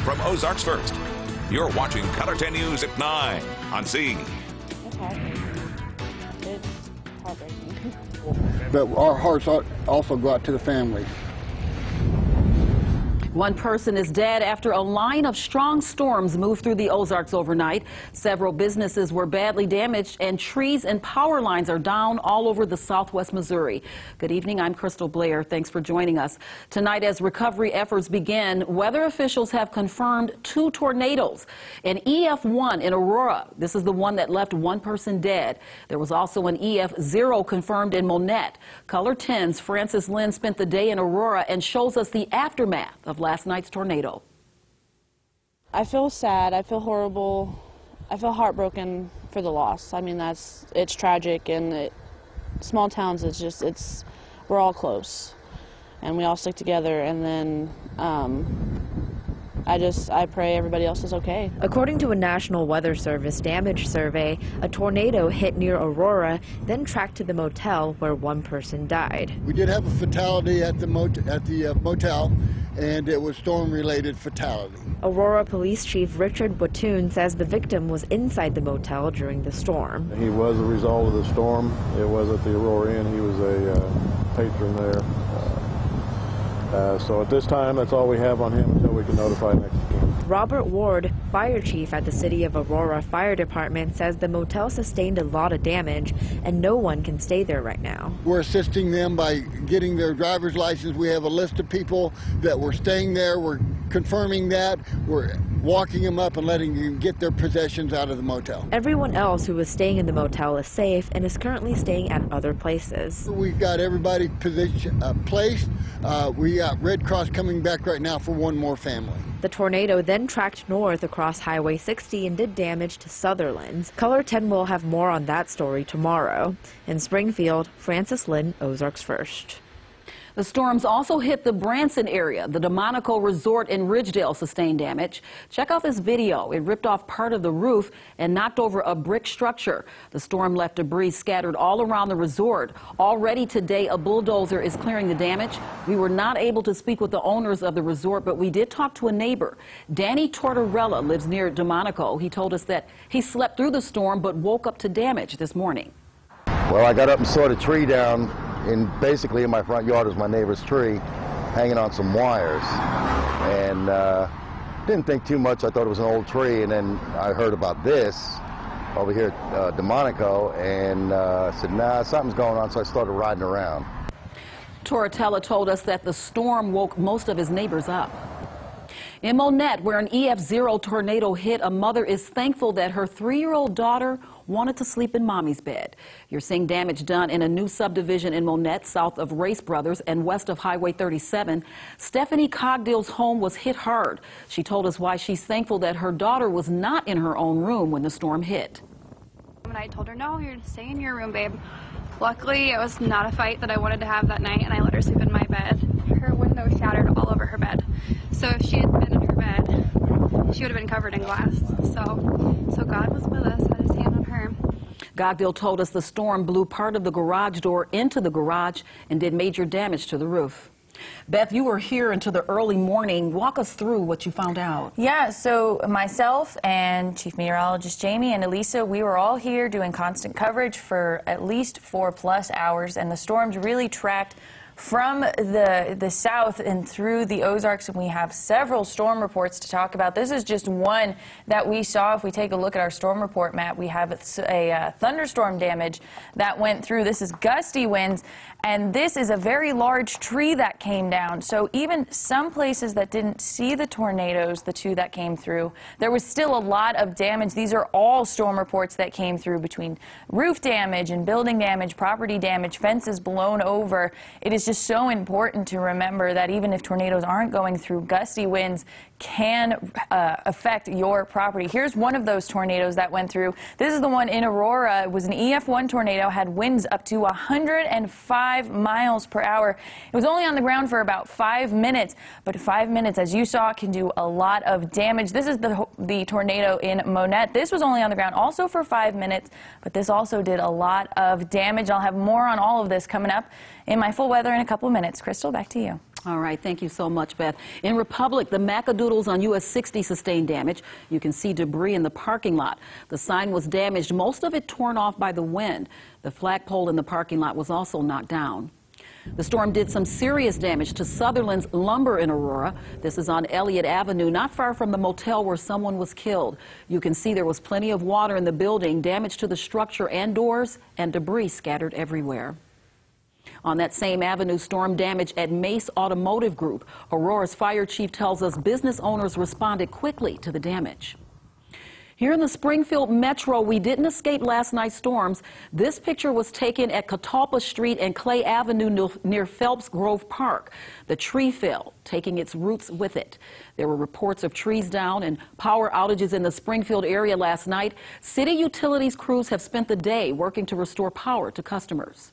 from Ozarks First. You're watching Color 10 News at 9 on C. It's heartbreaking. But our hearts also go out to the families. One person is dead after a line of strong storms moved through the Ozarks overnight. Several businesses were badly damaged, and trees and power lines are down all over the southwest Missouri. Good evening, I'm Crystal Blair. Thanks for joining us. Tonight, as recovery efforts begin, weather officials have confirmed 2 tornadoes. An EF1 in Aurora. This is the one that left 1 person dead. There was also an EF0 confirmed in Monette. Color 10's Francis Lynn spent the day in Aurora and shows us the aftermath of last night's tornado. I feel sad. I feel horrible. I feel heartbroken for the loss. I mean, it's tragic, and small towns, we're all close, and we all stick together. And then I pray everybody else is okay. According to a National Weather Service damage survey, a tornado hit near Aurora, then tracked to the motel where 1 person died. We did have a fatality at the motel, and it was storm-related fatality. Aurora Police Chief Richard Bottoon says the victim was inside the motel during the storm. He was a result of the storm. It was at the Aurora Inn. He was a patron there. So at this time, that's all we have on him until we can notify next of kin. Robert Ward, fire chief at the City of Aurora Fire Department, says the motel sustained a lot of damage and no one can stay there right now. We're assisting them by getting their driver's license. We have a list of people that were staying there. We're confirming that. We're walking them up and letting them get their possessions out of the motel. Everyone else who was staying in the motel is safe and is currently staying at other places. We've got everybody placed. We got Red Cross coming back right now for 1 more family. The tornado then tracked north across Highway 60 and did damage to Sutherland's. Color 10 will have more on that story tomorrow. In Springfield, Francis Lynn, Ozarks First. The storms also hit the Branson area. The Delmonico Resort in Ridgedale sustained damage. Check out this video. It ripped off part of the roof and knocked over a brick structure. The storm left debris scattered all around the resort. Already today, a bulldozer is clearing the damage. We were not able to speak with the owners of the resort, but we did talk to a neighbor. Danny Tortorella lives near Delmonico. He told us that he slept through the storm but woke up to damage this morning. Well, I got up and saw the tree down. Basically in my front yard was my neighbor's tree hanging on some wires, and didn't think too much. I thought it was an old tree, and then I heard about this over here at Delmonico, and said, nah, something's going on, so I started riding around. Tortorella told us that the storm woke most of his neighbors up. In Monette, where an EF0 tornado hit, a mother is thankful that her 3-year-old daughter wanted to sleep in mommy's bed. You're seeing damage done in a new subdivision in Monette, south of Race Brothers and west of Highway 37. Stephanie Cogdill's home was hit hard. She told us why she's thankful that her daughter was not in her own room when the storm hit. And I told her, no, you're to stay in your room, babe. Luckily, it was not a fight that I wanted to have that night, and I let her sleep in my bed. Her window shattered all over her bed. So if she had been in her bed, she would have been covered in glass. So God was with us, had his hand on her. Gogdill told us the storm blew part of the garage door into the garage and did major damage to the roof. Beth, you were here into the early morning. Walk us through what you found out. Yeah, so myself and Chief Meteorologist Jamie and Elisa, we were all here doing constant coverage for at least 4+ hours, and the storms really tracked from the south and through the Ozarks, and we have several storm reports to talk about. This is just one that we saw. If we take a look at our storm report map, we have a thunderstorm damage that went through. This is gusty winds, and this is a very large tree that came down. So even some places that didn't see the tornadoes, the 2 that came through, there was still a lot of damage. These are all storm reports that came through between roof damage and building damage, property damage, fences blown over. It is just so important to remember that even if tornadoes aren't going through, gusty winds can affect your property. Here's one of those tornadoes that went through. This is the one in Aurora. It was an EF1 tornado, had winds up to 105 miles per hour. It was only on the ground for about 5 minutes, but 5 minutes, as you saw, can do a lot of damage. This is the tornado in Monette. This was only on the ground also for 5 minutes, but this also did a lot of damage. I'll have more on all of this coming up in my full weather in a couple of minutes. Crystal, back to you. All right, thank you so much, Beth. In Republic, the Macadoodles on US 60 sustained damage. You can see debris in the parking lot. The sign was damaged, most of it torn off by the wind. The flagpole in the parking lot was also knocked down. The storm did some serious damage to Sutherland's Lumber in Aurora. This is on Elliott Avenue, not far from the motel where someone was killed. You can see there was plenty of water in the building, damage to the structure and doors, and debris scattered everywhere. On that same avenue, storm damage at Mace Automotive Group. Aurora's fire chief tells us business owners responded quickly to the damage. Here in the Springfield Metro, we didn't escape last night's storms. This picture was taken at Catalpa Street and Clay Avenue near Phelps Grove Park. The tree fell, taking its roots with it. There were reports of trees down and power outages in the Springfield area last night. City utilities crews have spent the day working to restore power to customers.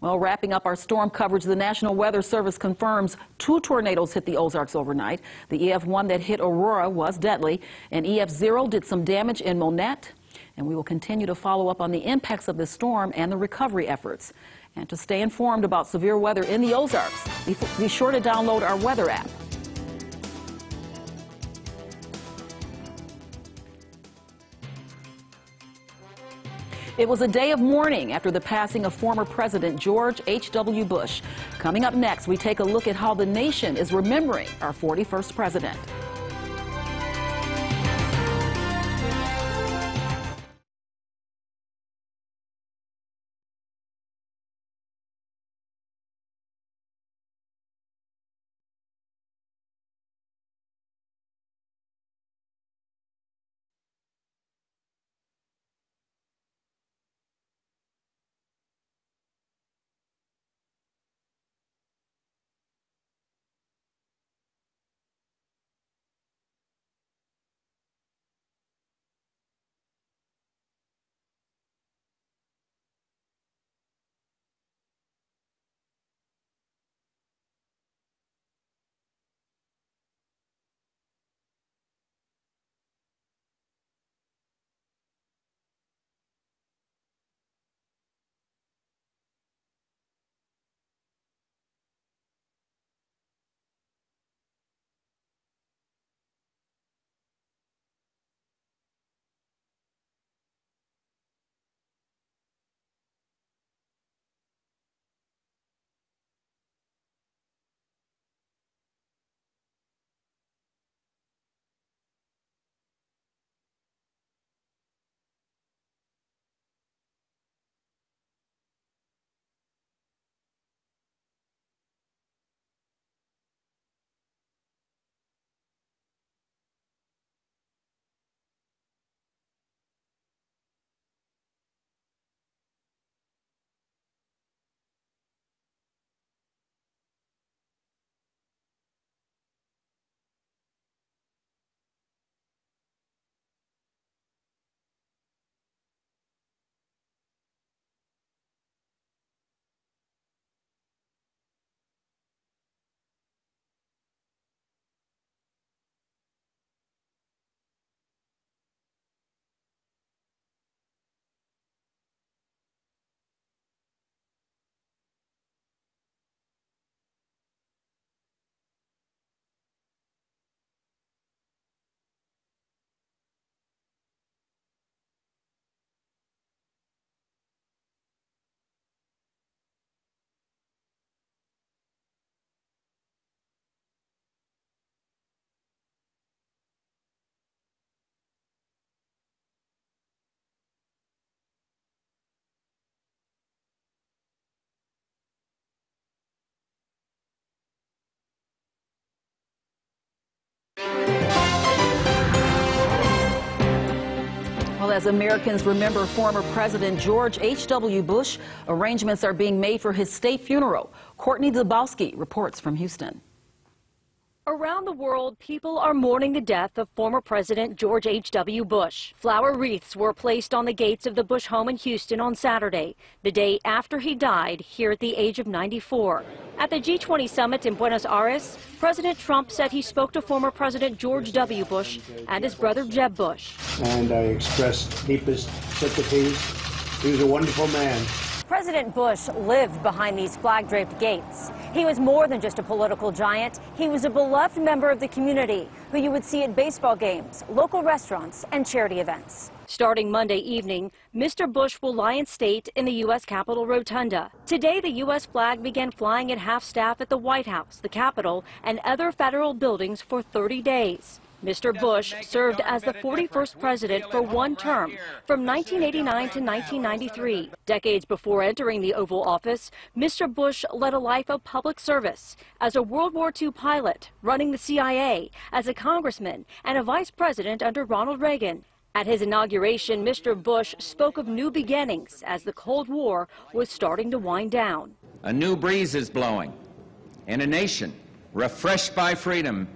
Well, wrapping up our storm coverage, the National Weather Service confirms 2 tornadoes hit the Ozarks overnight. The EF1 that hit Aurora was deadly, and EF0 did some damage in Monette. And we will continue to follow up on the impacts of this storm and the recovery efforts. And to stay informed about severe weather in the Ozarks, be sure to download our weather app. It was a day of mourning after the passing of former President George H.W. Bush. Coming up next, we take a look at how the nation is remembering our 41st president. Well, as Americans remember former President George H.W. Bush, arrangements are being made for his state funeral. Courtney Zabowski reports from Houston. Around the world, people are mourning the death of former President George H.W. Bush. Flower wreaths were placed on the gates of the Bush home in Houston on Saturday, the day after he died here at the age of 94. At the G20 summit in Buenos Aires, President Trump said he spoke to former President George W. Bush and his brother Jeb Bush. And I expressed deepest sympathies. He was a wonderful man. President Bush lived behind these flag-draped gates. He was more than just a political giant. He was a beloved member of the community who you would see at baseball games, local restaurants, and charity events. Starting Monday evening, Mr. Bush will lie in state in the U.S. Capitol Rotunda. Today, the U.S. flag began flying at half-staff at the White House, the Capitol, and other federal buildings for 30 days. Mr. Bush served as the 41st president for one term, from 1989 to 1993. Decades before entering the Oval Office, Mr. Bush led a life of public service as a World War II pilot, running the CIA, as a congressman, and a vice president under Ronald Reagan. At his inauguration, Mr. Bush spoke of new beginnings as the Cold War was starting to wind down. A new breeze is blowing, and a nation refreshed by freedom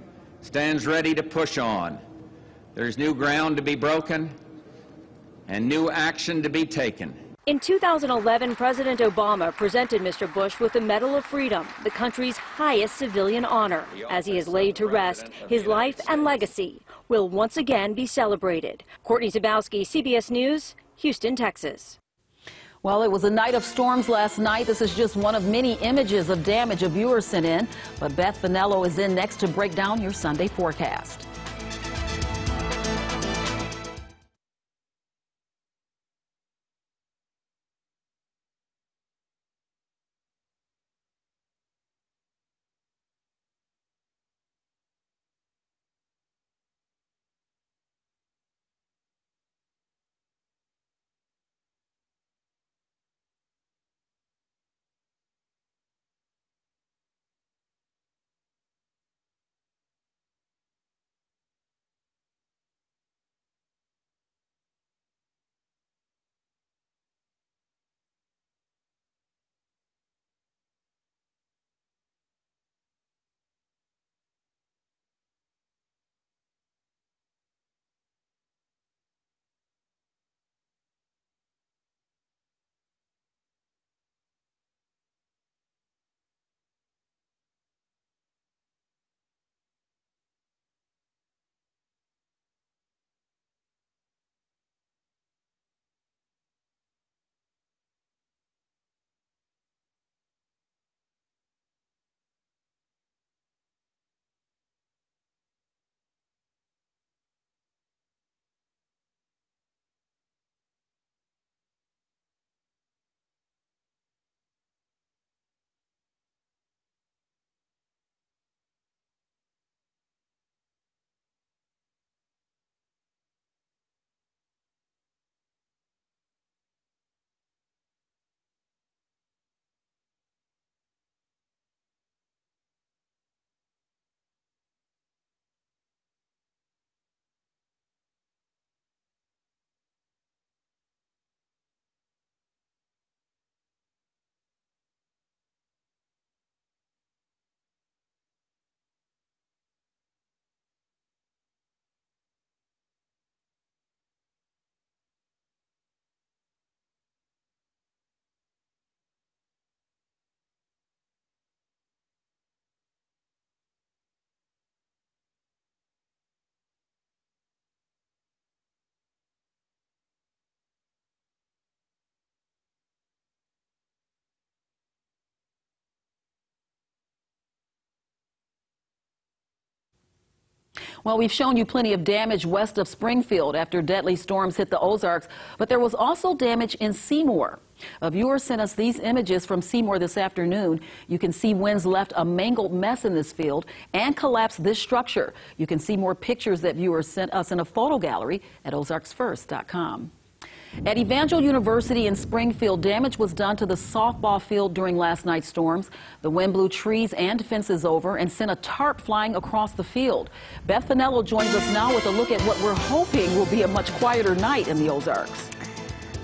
stands ready to push on. There's new ground to be broken and new action to be taken. In 2011, President Obama presented Mr. Bush with the Medal of Freedom, the country's highest civilian honor. As he is laid to rest, his life and legacy will once again be celebrated. Courtney Zabowski, CBS News, Houston, Texas. Well, it was a night of storms last night. This is just one of many images of damage a viewer sent in. But Beth Finello is in next to break down your Sunday forecast. Well, we've shown you plenty of damage west of Springfield after deadly storms hit the Ozarks, but there was also damage in Seymour. A viewer sent us these images from Seymour this afternoon. You can see winds left a mangled mess in this field and collapsed this structure. You can see more pictures that viewers sent us in a photo gallery at ozarksfirst.com. At Evangel University in Springfield, damage was done to the softball field during last night's storms. The wind blew trees and fences over and sent a tarp flying across the field. Beth Finello joins us now with a look at what we're hoping will be a much quieter night in the Ozarks.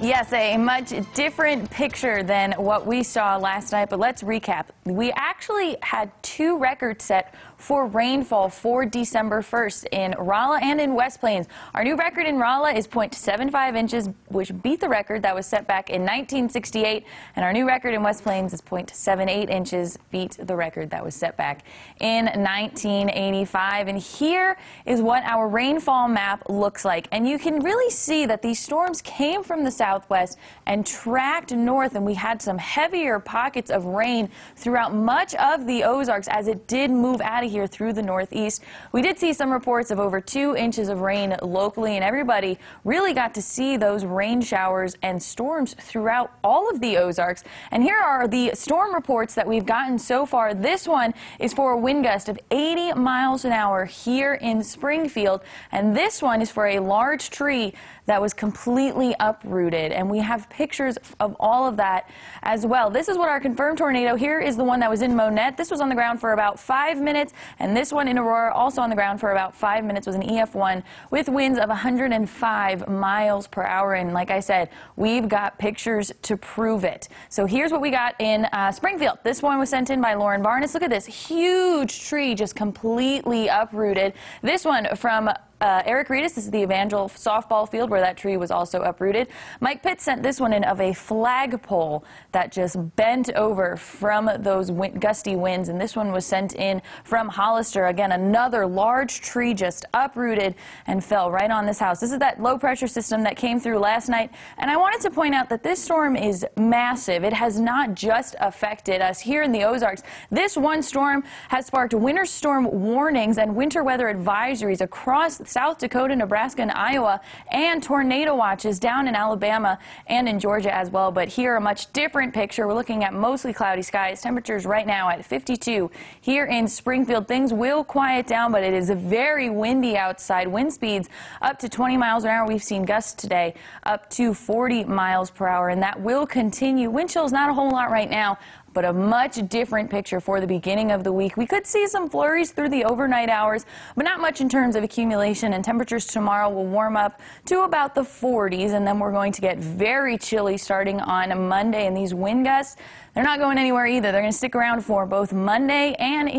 Yes, a much different picture than what we saw last night, but let's recap. We actually had two records set for rainfall for December 1st in Rolla and in West Plains. Our new record in Rolla is 0.75 inches, which beat the record that was set back in 1968. And our new record in West Plains is 0.78 inches, beat the record that was set back in 1985. And here is what our rainfall map looks like. And you can really see that these storms came from the southwest and tracked north, and we had some heavier pockets of rain throughout much of the Ozarks as it did move out of here through the northeast. We did see some reports of over 2 inches of rain locally, and everybody really got to see those rain showers and storms throughout all of the Ozarks. And here are the storm reports that we've gotten so far. This one is for a wind gust of 80 miles an hour here in Springfield, and this one is for a large tree that was completely uprooted, and we have pictures of all of that as well. This is what our confirmed tornado. Here is the one that was in Monette. This was on the ground for about 5 minutes, and this one in Aurora, also on the ground for about 5 minutes, was an EF1 with winds of 105 miles per hour. And like I said, we've got pictures to prove it. So here's what we got in Springfield. This one was sent in by Lauren Barnes. Look at this huge tree just completely uprooted. This one from Eric Reedus. This is the Evangel softball field where that tree was also uprooted. Mike Pitts sent this one in of a flagpole that just bent over from those gusty winds, and this one was sent in from Hollister. Again, another large tree just uprooted and fell right on this house. This is that low pressure system that came through last night, and I wanted to point out that this storm is massive. It has not just affected us here in the Ozarks. This one storm has sparked winter storm warnings and winter weather advisories across South Dakota, Nebraska, and Iowa, and tornado watches down in Alabama and in Georgia as well. But here, a much different picture. We're looking at mostly cloudy skies. Temperatures right now at 52 here in Springfield. Things will quiet down, but it is very windy outside. Wind speeds up to 20 miles an hour. We've seen gusts today up to 40 miles per hour, and that will continue. Wind chill's not a whole lot right now, but a much different picture for the beginning of the week. We could see some flurries through the overnight hours, but not much in terms of accumulation, and temperatures tomorrow will warm up to about the 40s, and then we're going to get very chilly starting on Monday, and these wind gusts, they're not going anywhere either. They're going to stick around for both Monday and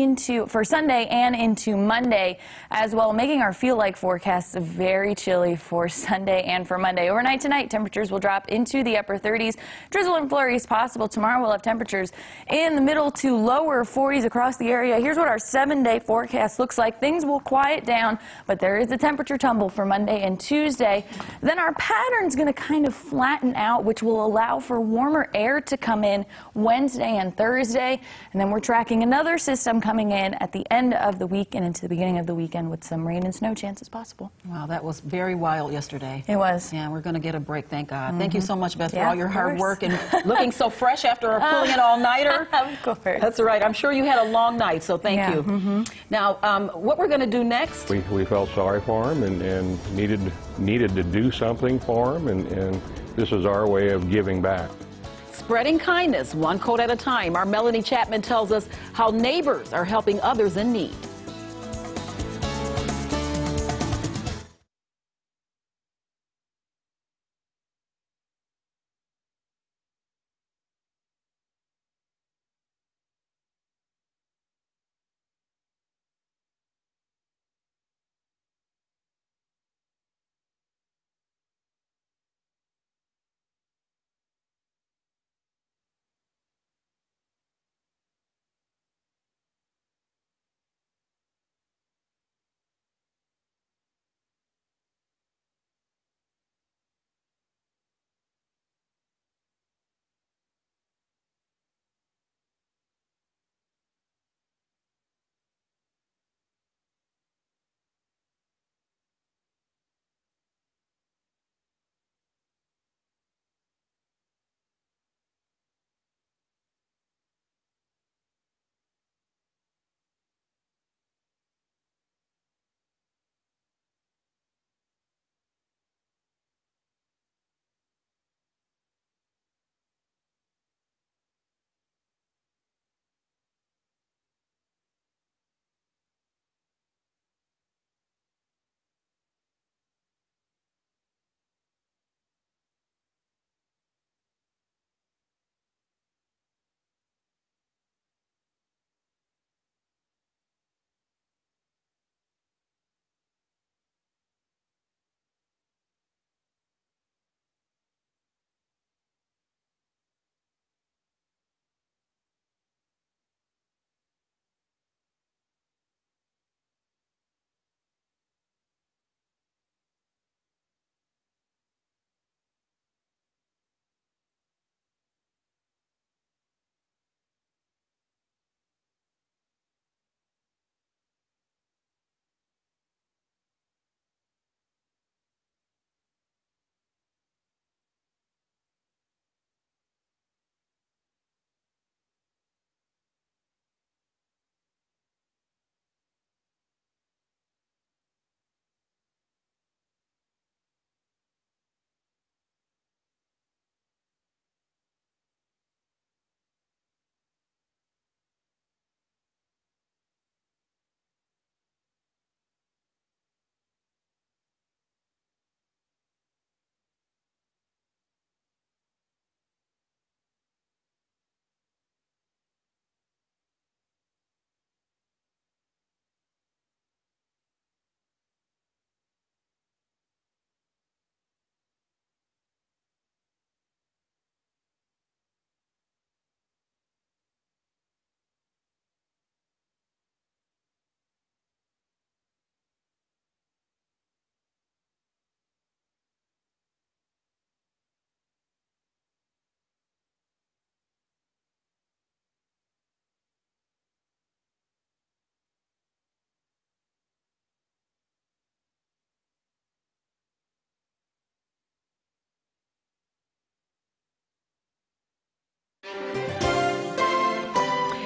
for Sunday and into Monday as well, making our feel-like forecasts very chilly for Sunday and for Monday. Overnight tonight, temperatures will drop into the upper 30s. Drizzle and flurries possible. Tomorrow we'll have temperatures in the middle to lower 40s across the area. Here's what our 7-day forecast looks like. Things will quiet down, but there is a temperature tumble for Monday and Tuesday. Then our pattern's going to kind of flatten out, which will allow for warmer air to come in Wednesday and Thursday, and then we're tracking another system coming in at the end of the week and into the beginning of the weekend with some rain and snow chances possible. Wow, that was very wild yesterday. It was. Yeah, we're going to get a break, thank God. Thank you so much, Beth, for all your hard work and looking so fresh after pulling an all-nighter. Of course. That's right. I'm sure you had a long night, so thank you. Now, what we're going to do next? We felt sorry for him and needed to do something for him, and this is our way of giving back. Spreading kindness, one coat at a time. Our Melanie Chapman tells us how neighbors are helping others in need.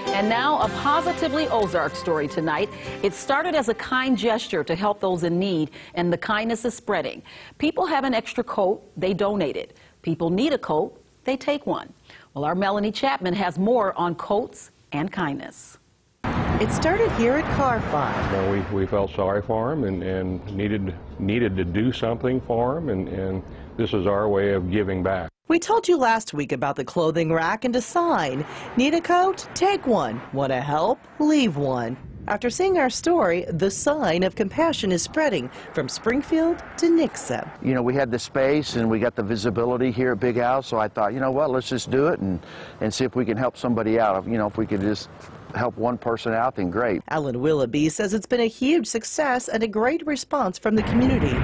And now a positively Ozark story tonight. It started as a kind gesture to help those in need, and the kindness is spreading. People have an extra coat, they donate it. People need a coat, they take one. Well, our Melanie Chapman has more on coats and kindness. It started here at Car 5. You know, we felt sorry for him and needed to do something for him, and this is our way of giving back. We told you last week about the clothing rack and a sign. Need a coat? Take one. Want to help? Leave one. After seeing our story, the sign of compassion is spreading from Springfield to Nixa. You know, we had the space and we got the visibility here at Big House, so I thought, you know what, let's just do it and see if we can help somebody out. You know, if we could just help one person out, then great. Alan Willoughby says it's been a huge success and a great response from the community.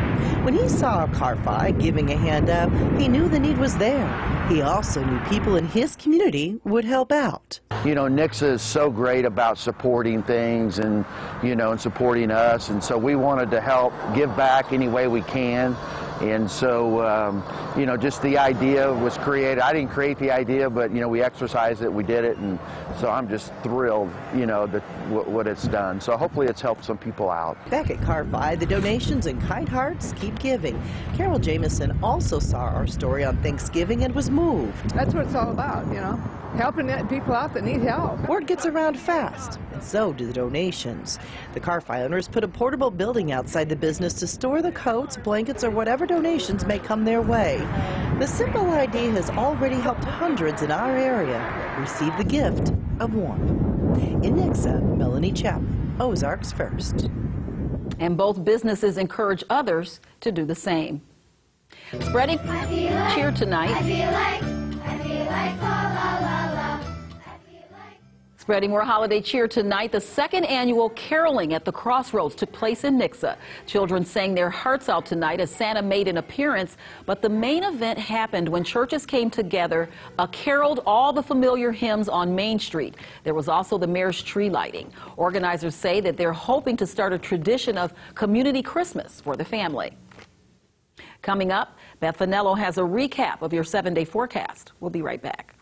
When he saw Car 5 giving a hand up, he knew the need was there. He also knew people in his community would help out. You know, Nixa is so great about supporting things and, you know, and supporting us, and so we wanted to help give back any way we can. And so, you know, just the idea was created. I didn't create the idea, but, you know, we exercised it, we did it, and so I'm just thrilled, you know, that what it's done. So hopefully it's helped some people out. Back at Car 5, the donations and kind hearts keep giving. Carol Jameson also saw our story on Thanksgiving and was moved. That's what it's all about, you know, helping people out that need help. Word gets around fast, and so do the donations. The Car 5 owners put a portable building outside the business to store the coats, blankets, or whatever donations may come their way. The simple idea has already helped hundreds in our area receive the gift of warmth. In Nixa, Melanie Chapman, Ozarks First. And both businesses encourage others to do the same. Spreading cheer tonight. Spreading more holiday cheer tonight, the second annual caroling at the Crossroads took place in Nixa. Children sang their hearts out tonight as Santa made an appearance, but the main event happened when churches came together, caroled all the familiar hymns on Main Street. There was also the mayor's tree lighting. Organizers say that they're hoping to start a tradition of community Christmas for the family. Coming up, Beth Finello has a recap of your 7-day forecast. We'll be right back.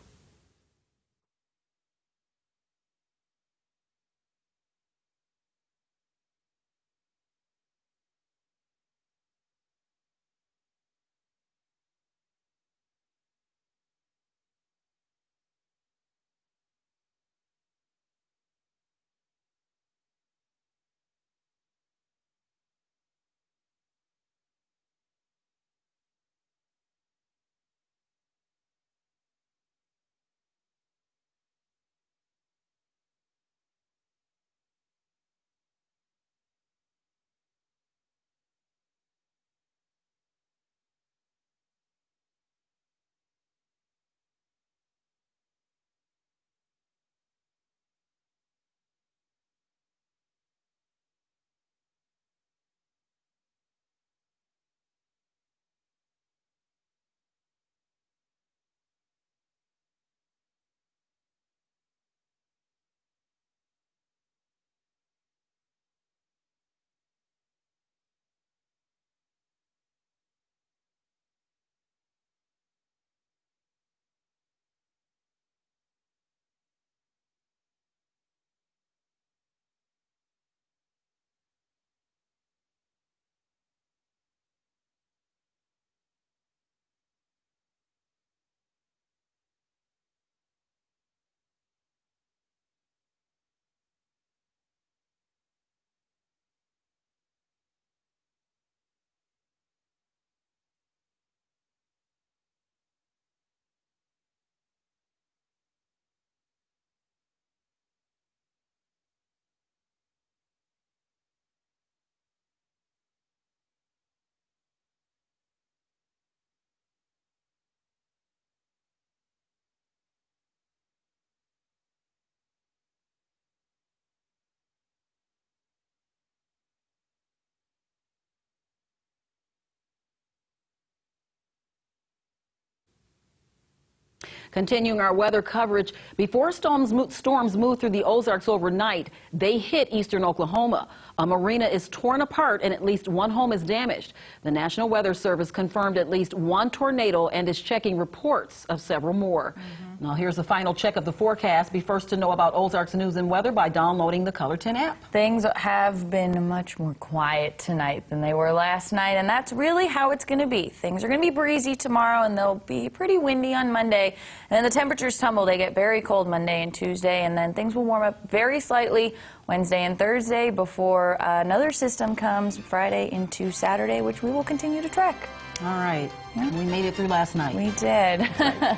Continuing our weather coverage, before storms move through the Ozarks overnight, they hit eastern Oklahoma. A marina is torn apart and at least one home is damaged. The National Weather Service confirmed at least one tornado and is checking reports of several more. Now here's a final check of the forecast. Be first to know about Ozarks news and weather by downloading the Color 10 app. Things have been much more quiet tonight than they were last night, and that's really how it's going to be. Things are going to be breezy tomorrow, and they'll be pretty windy on Monday. And then the temperatures tumble. They get very cold Monday and Tuesday, and then things will warm up very slightly Wednesday and Thursday before another system comes Friday into Saturday, which we will continue to track. All right. Yeah. We made it through last night. We did.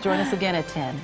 Join us again at 10.